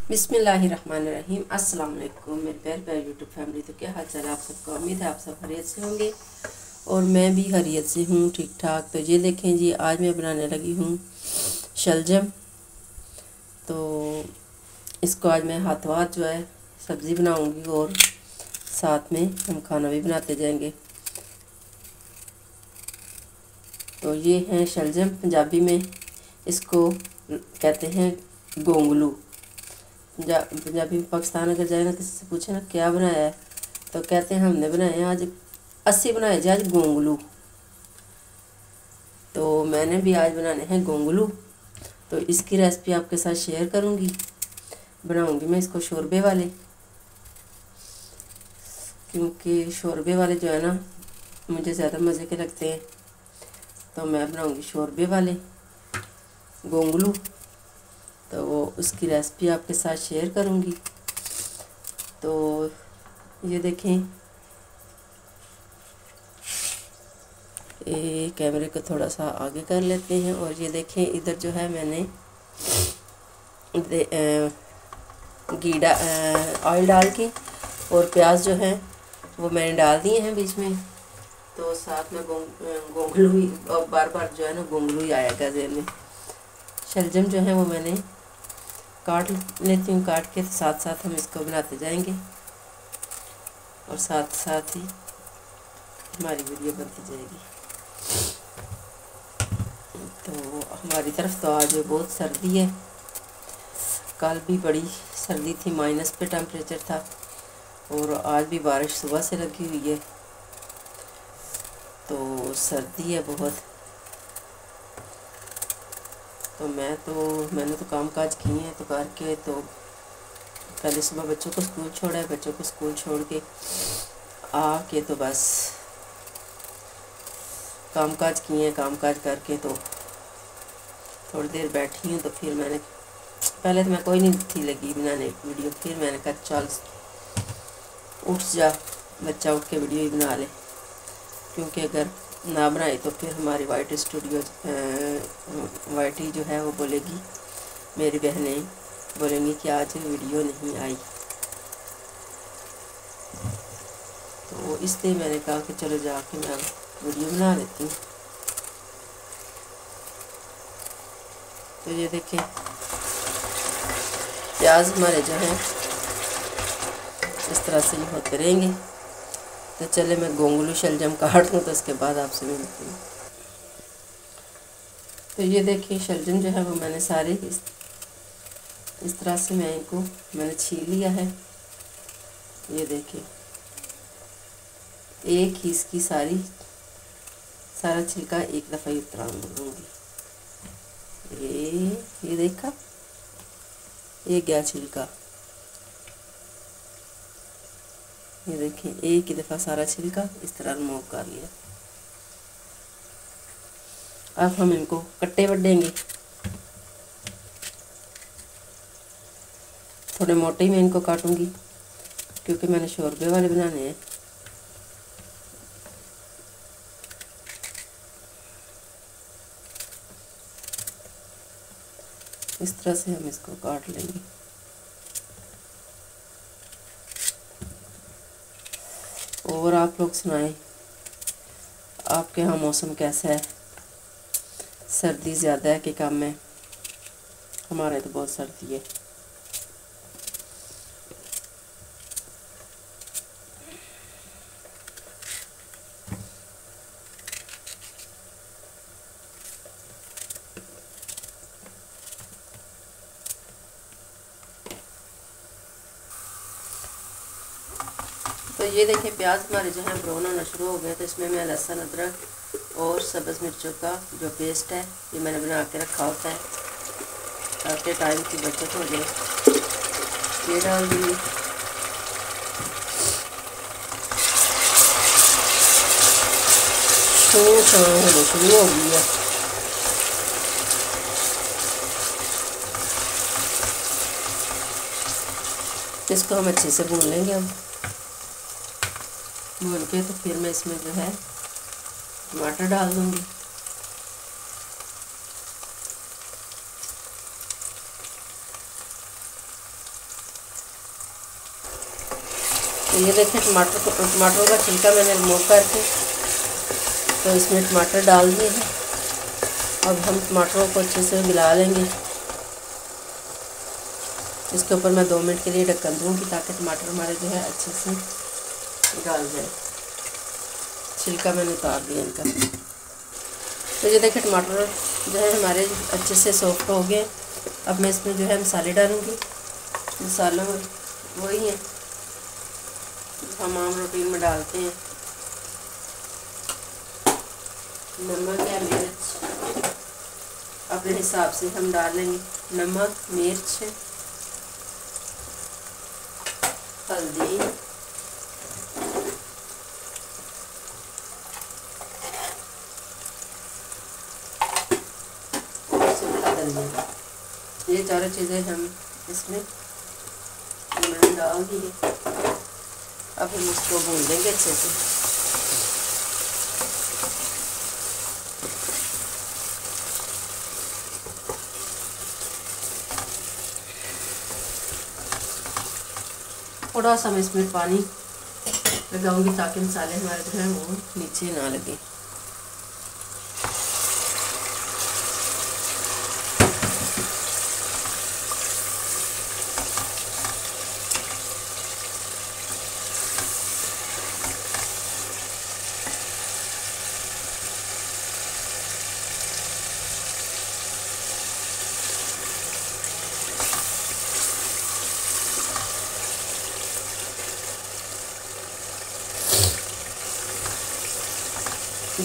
बिस्मिल्लाहिर्रहमानिर्रहीम। अस्सलाम वालेकुम मेरे प्यारे प्यारे यूट्यूब फैमिली। तो क्या हाल चाल है आप सबका? उम्मीद है आप सब खैरियत से होंगे और मैं भी खैरियत से हूँ, ठीक ठाक। तो ये देखें जी, आज मैं बनाने लगी हूँ शलजम। तो इसको आज मैं हाथों हाथ जो है सब्ज़ी बनाऊँगी और साथ में हम खाना भी बनाते जाएंगे। तो ये है शलजम, पंजाबी में इसको कहते हैं गोंगलू। पंजाबी में पाकिस्तान अगर जाए ना, किसी से पूछे ना क्या बनाया है, तो कहते हैं हमने बनाए हैं आज 80 बनाए जी आज गोंगलू। तो मैंने भी आज बनाने हैं गोंगलू। तो इसकी रेसिपी आपके साथ शेयर करूंगी। बनाऊंगी मैं इसको शोरबे वाले, क्योंकि शोरबे वाले जो है ना मुझे ज़्यादा मज़े के लगते हैं। तो मैं बनाऊंगी शोरबे वाले गोंगलू। तो वो उसकी रेसिपी आपके साथ शेयर करूंगी। तो ये देखें, ये कैमरे को थोड़ा सा आगे कर लेते हैं। और ये देखें, इधर जो है मैंने ऑयल डाल के और प्याज जो है वो मैंने डाल दिए हैं बीच में। तो साथ में गोंगलू ही, और बार बार जो है ना गोंगलू ही आएगा जेल में। शलजम जो है वो मैंने काट लेती हूँ, काट के साथ साथ हम इसको बनाते जाएंगे और साथ साथ ही हमारी वीडियो बनती जाएगी। तो हमारी तरफ तो आज बहुत सर्दी है। कल भी बड़ी सर्दी थी, माइनस पे टेम्परेचर था, और आज भी बारिश सुबह से लगी हुई है। तो सर्दी है बहुत। तो मैंने तो काम काज किए हैं, तो करके तो पहले सुबह बच्चों को स्कूल छोड़ा है। बच्चों को स्कूल छोड़ के आके तो बस काम काज किए हैं। काम काज करके तो थोड़ी देर बैठी हूँ। तो फिर मैंने, पहले तो मैं कोई नहीं थी लगी बनाने वीडियो, फिर मैंने कहा चल उठ जा बच्चा, उठ के वीडियो ही बना ले। क्योंकि अगर ना बनाए तो फिर हमारी वाइटी जो है वो बोलेगी, मेरी बहनें बोलेंगी कि आज वीडियो नहीं आई। तो इसलिए मैंने कहा कि चलो जाके मैं वीडियो बना लेती हूँ। तो ये देखें, प्याज हमारे जो हैं इस तरह से ही होते रहेंगे। तो चले मैं गोंगलू शलजम काट दूँ, तो इसके बाद आपसे मिलती हूँ। तो ये देखिए, शलजम जो है वो मैंने सारे इस तरह से मैंने छील लिया है। ये देखिए, एक ही इसकी सारा छिलका एक दफ़ा ही उतरा दूँगी। ये देखा, ये गया छिलका। ये देखिए, एक ही दफ़ा सारा छिलका इस तरह रिमूव कर लिया। अब हम इनको कट्टे वड्डेंगे। थोड़े मोटे ही मैं इनको काटूंगी, क्योंकि मैंने शोरबे वाले बनाने हैं। इस तरह से हम इसको काट लेंगे। और आप लोग सुनाएं, आपके यहाँ मौसम कैसा है? सर्दी ज़्यादा है कि कम है? हमारे तो बहुत सर्दी है। तो ये देखिए, प्याज हमारे जो है ब्राउन होना शुरू हो गए। तो इसमें मैं लहसुन, अदरक और सब्ज़ मिर्चों का जो पेस्ट है ये मैंने बना के रखा होता है, ताकि टाइम की बचत हो जाए। ये डाल दूँगी। होने शुरू हो गई है। इसको हम अच्छे से भून लेंगे। हम भून के तो फिर मैं इसमें जो है टमाटर डाल दूँगी। तो ये देखिए टमाटरों का छिलका मैंने रिमूव करके तो इसमें टमाटर डाल दिए हैं। अब हम टमाटरों को अच्छे से मिला लेंगे। इसके ऊपर मैं 2 मिनट के लिए ढक्कन दूँगी ताकि टमाटर हमारे जो है अच्छे से डाल जाए। छिलका मैंने उतार दिया इनका। तो ये देखिए टमाटर जो है हमारे अच्छे से सॉफ्ट हो गए। अब मैं इसमें जो है मसाले डालूँगी। मसाला वही है हम आम रूटीन में डालते हैं। नमक या मिर्च अपने हिसाब से हम डाल लेंगे। नमक, मिर्च, हल्दी, और सूखा धनिया, ये चारों चीज़ें हम इसमें मैंने डाल दी है। अब हम इसको भून देंगे अच्छे से। थोड़ा सा मैं इसमें पानी लगाऊंगी ताकि मसाले हमारे जो हैं वो नीचे ना लगे।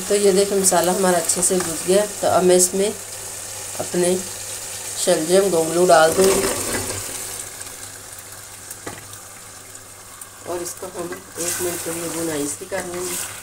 तो ये देखिए मसाला हमारा अच्छे से भुज गया। तो अब मैं इसमें अपने शलजम गोंगलू डाल दूँगी और इसको हम 1 मिनट के लिए भुनाई इसकी कर लेंगे।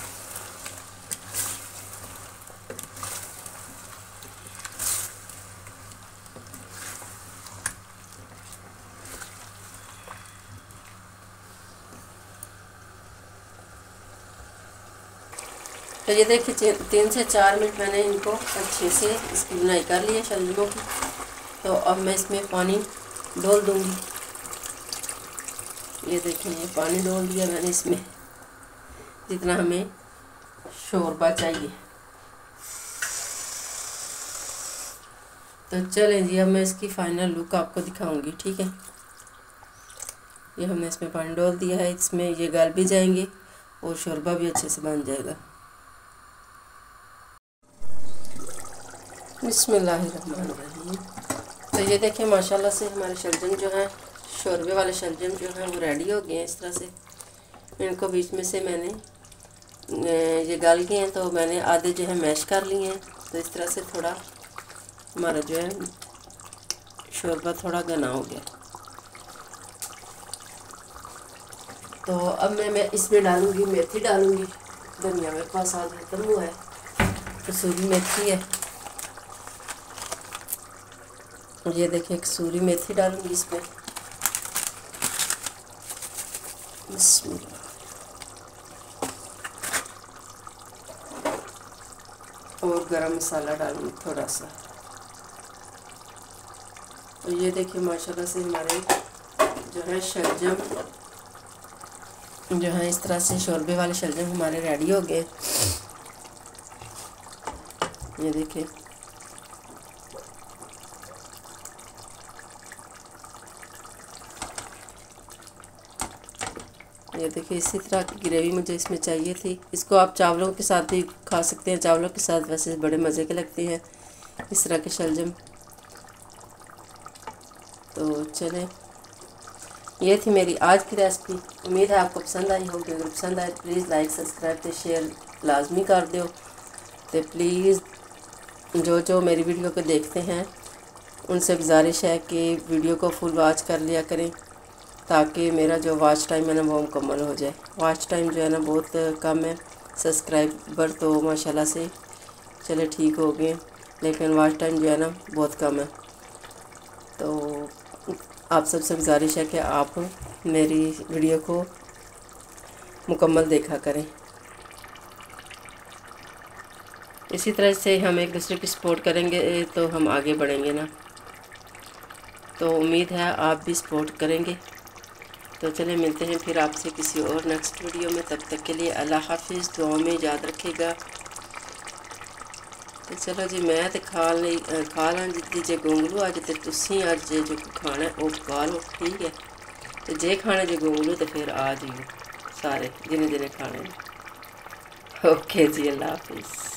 तो ये देखिए 3 से 4 मिनट मैंने इनको अच्छे से इसकी बुनाई कर ली है शलजमों की। तो अब मैं इसमें पानी डोल दूँगी। ये देखिए ये पानी डोल दिया मैंने इसमें जितना हमें शोरबा चाहिए। तो चलें जी, अब मैं इसकी फाइनल लुक आपको दिखाऊंगी। ठीक है, ये हमने इसमें पानी डोल दिया है। इसमें ये गल भी जाएंगे और शोरबा भी अच्छे से बन जाएगा। बिस्मिल्लाहिर्रहमानिर्रहीम। तो ये देखिए माशाल्लाह से हमारे शलजम जो हैं, शोरबे वाले शलजम जो हैं वो रेडी हो गए हैं। इस तरह से इनको बीच में से मैंने ये गल गए हैं तो मैंने आधे जो है मैश कर लिए हैं। तो इस तरह से थोड़ा हमारा जो है शोरबा थोड़ा घना हो गया। तो अब मैं इसमें डालूँगी मेथी डालूँगी। धनिया मेरे पास आज खत्म हुआ है, कसूरी मेथी है। ये देखिए कसूरी मेथी डालूंगी इसमें। बिस्मिल्लाह। और गरम मसाला डालूंगी थोड़ा सा। और ये देखिए माशाल्लाह से हमारे जो है शलजम जो है इस तरह से शोरबे वाले शलजम हमारे रेडी हो गए। ये देखिए ये देखिए इसी तरह की ग्रेवी मुझे इसमें चाहिए थी। इसको आप चावलों के साथ भी खा सकते हैं। चावलों के साथ वैसे बड़े मज़े के लगते हैं इस तरह के शलजम। तो चलें, ये थी मेरी आज की रेसिपी। उम्मीद है आपको पसंद आई होगी। अगर पसंद आए प्लीज़ लाइक सब्सक्राइब तो शेयर लाजमी कर दो। तो प्लीज़ जो मेरी वीडियो को देखते हैं उनसे गुजारिश है कि वीडियो को फुल वॉच कर लिया करें ताकि मेरा जो वॉच टाइम है ना वो मुकम्मल हो जाए। वॉच टाइम जो है ना बहुत कम है। सब्सक्राइबर तो माशाल्लाह से चले ठीक हो गए, लेकिन वॉच टाइम जो है ना बहुत कम है। तो आप सबसे गुजारिश है कि आप मेरी वीडियो को मुकम्मल देखा करें। इसी तरह से हम एक दूसरे की सपोर्ट करेंगे तो हम आगे बढ़ेंगे ना। तो उम्मीद है आप भी सपोर्ट करेंगे। तो चले मिलते हैं फिर आपसे किसी और नेक्स्ट वीडियो में। तब तक के लिए अल्लाह हाफिज़, दुआ में याद रखेगा। तो चलो जी, मैं तो खा ਲਾਂ जिद्दी जे गोंगलू अज तो तुसी अज जो खाना है वो पका लो, ठीक है। तो जे खाने जे गोंगलू तो फिर आ जाइए सारे जिन्हें जिन्हें खाने। ओके जी, अल्लाह हाफिज़।